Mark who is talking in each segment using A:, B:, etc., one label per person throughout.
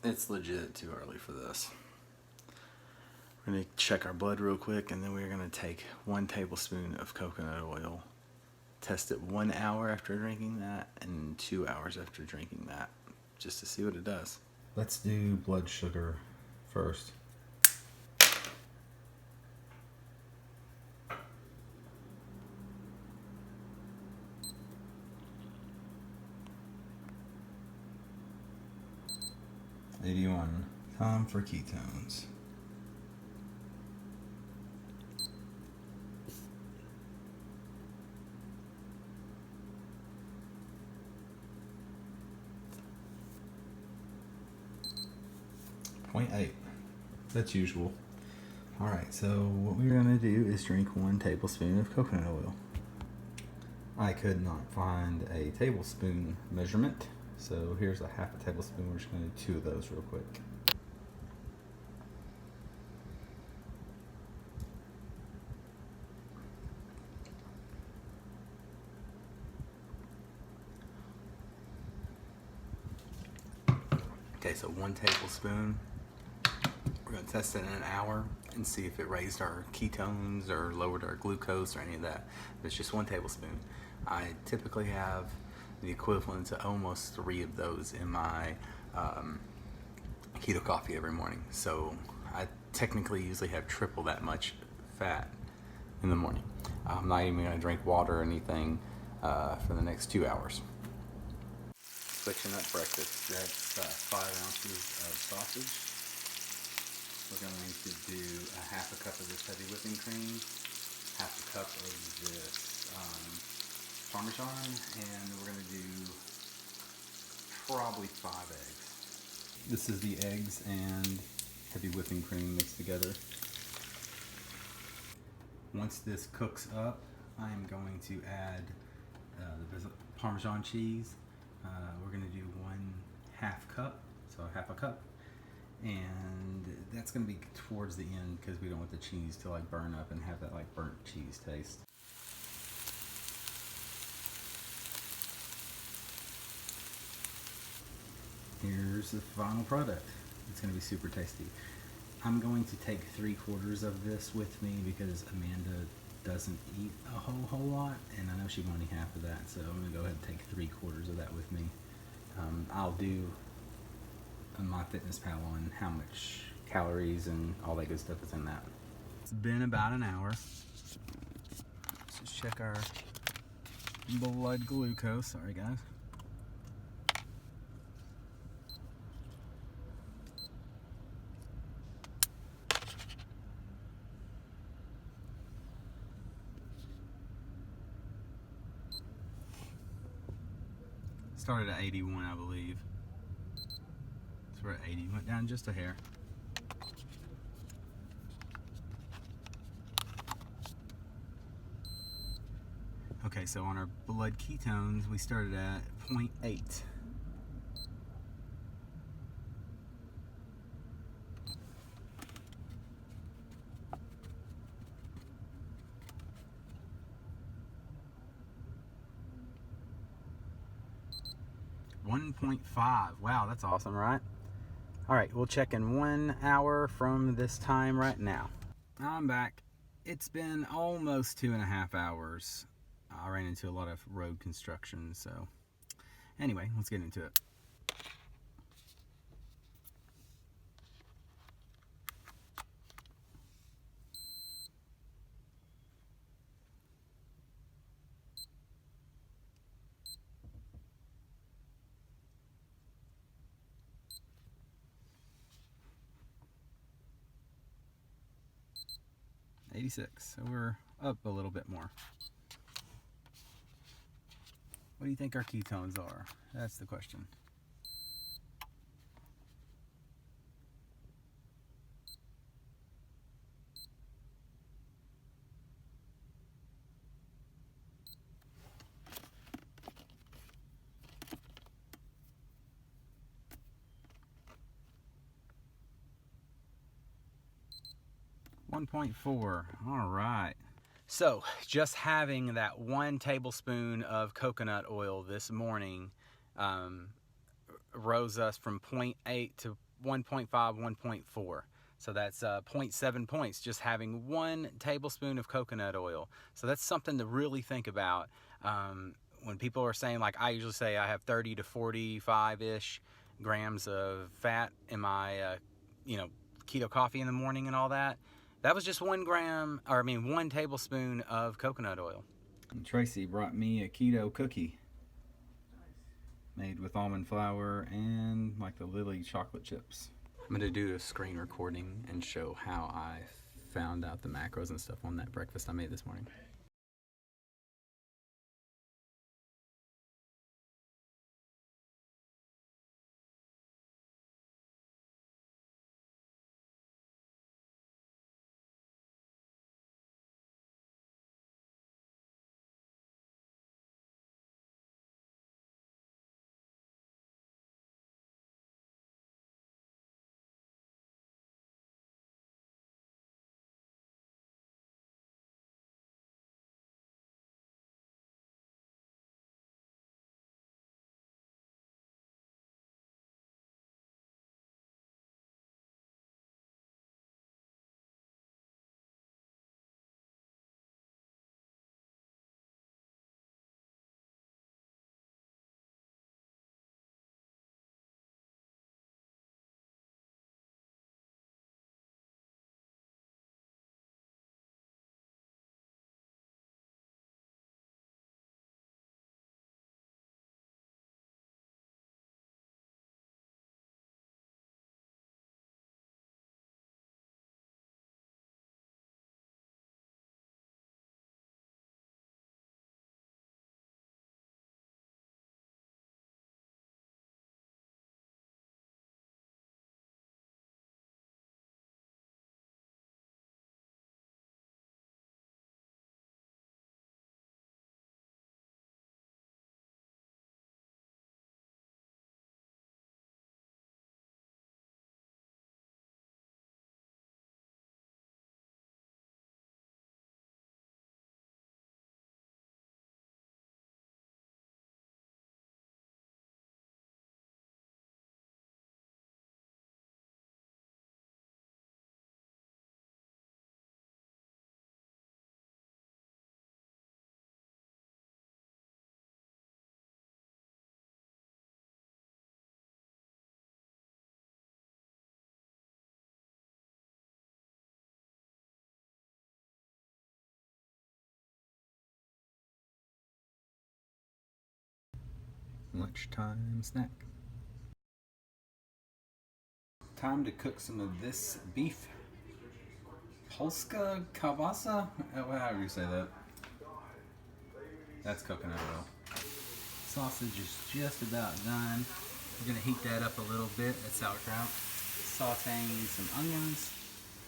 A: It's legit too early for this. We're going to check our blood real quick, and then we're going to take 1 tablespoon of coconut oil, test it 1 hour after drinking that, and 2 hours after drinking that, just to see what it does. Let's do blood sugar first. $81. Time for ketones. .8. That's usual. Alright, so what we're going to do is drink 1 tablespoon of coconut oil. I could not find a tablespoon measurement, so here's a half a tablespoon. We're just going to do 2 of those real quick. Okay, so 1 tablespoon. We're going to test it in an hour and see if it raised our ketones or lowered our glucose or any of that. It's just 1 tablespoon. I typically have the equivalent to almost 3 of those in my keto coffee every morning. So I technically usually have triple that much fat in the morning. I'm not even going to drink water or anything for the next 2 hours. Switching up breakfast. That's 5 ounces of sausage. We're going to do a half a cup of this heavy whipping cream, half a cup of this Parmesan, and we're going to do probably 5 eggs. This is the eggs and heavy whipping cream mixed together. Once this cooks up, I'm going to add the Parmesan cheese. We're going to do 1/2 cup, so half a cup. And that's going to be towards the end because we don't want the cheese to like burn up and have that like burnt cheese taste. Here's the final product. It's going to be super tasty. I'm going to take 3/4 of this with me because Amanda doesn't eat a whole lot, and I know she won't eat half of that, so I'm going to go ahead and take 3/4 of that with me. I'll do on MyFitnessPal on how much calories and all that good stuff is in that. It's been about an hour. Let's just check our blood glucose. Sorry guys. Started at 81, I believe. So we're at 80. Went down just a hair. Okay, so on our blood ketones, we started at 0.8. .5. Wow, that's awesome, right? All right, we'll check in 1 hour from this time right now. I'm back. It's been almost 2.5 hours. I ran into a lot of road construction, so anyway, let's get into it. $86, so we're up a little bit more. What do you think our ketones are? That's the question. .4. All right. So just having that 1 tablespoon of coconut oil this morning rose us from 0.8 to 1.5, 1.4. So that's 0.7 points, just having 1 tablespoon of coconut oil. So that's something to really think about. When people are saying, like I usually say I have 30 to 45-ish grams of fat in my, keto coffee in the morning and all that. That was just 1 tablespoon of coconut oil. And Tracy brought me a keto cookie made with almond flour and like the Lily chocolate chips. I'm gonna do a screen recording and show how I found out the macros and stuff on that breakfast I made this morning. Lunchtime snack. Time to cook some of this beef Polska kielbasa, however you say that. That's coconut oil. Sausage is just about done. We're gonna heat that up a little bit, that sauerkraut. Sauteing some onions,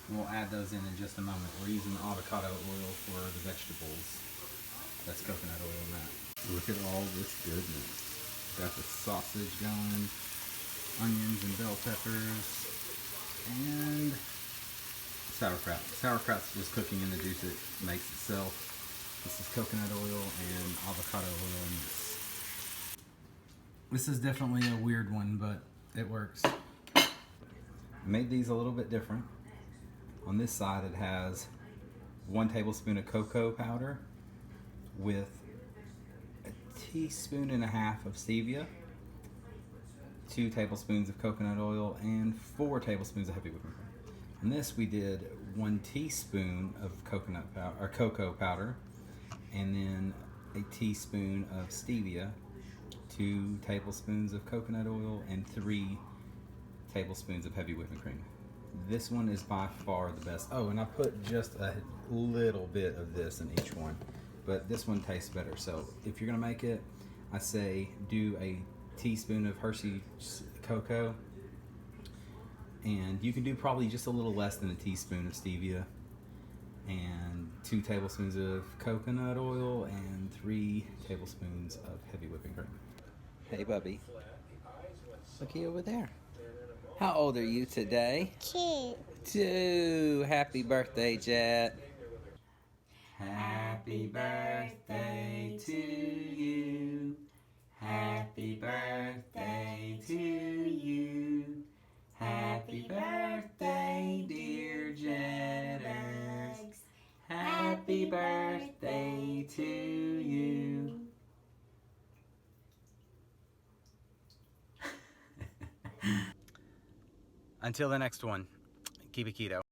A: and we'll add those in just a moment. We're using avocado oil for the vegetables. That's coconut oil in that. Look at all this goodness. Got the sausage going, onions and bell peppers, and sauerkraut. Sauerkraut's just cooking in the juice it makes itself. This is coconut oil and avocado oil in this. This is definitely a weird one, but it works. I made these a little bit different. On this side it has 1 tablespoon of cocoa powder with 1.5 teaspoons of stevia, 2 tablespoons of coconut oil, and 4 tablespoons of heavy whipping cream. On this we did 1 teaspoon of cocoa powder, and then 1 teaspoon of stevia, 2 tablespoons of coconut oil, and 3 tablespoons of heavy whipping cream. This one is by far the best. Oh, and I put just a little bit of this in each one, but this one tastes better. So if you're gonna make it, I say do a teaspoon of Hershey's cocoa, and you can do probably just a little less than a teaspoon of stevia, and 2 tablespoons of coconut oil, and 3 tablespoons of heavy whipping cream. Hey, Bubby. Looky over there. How old are you today?
B: 2.
A: 2. Happy birthday, Jet. Happy birthday to you. Happy birthday to you. Happy Happy birthday to you. Until the next one, keep it keto.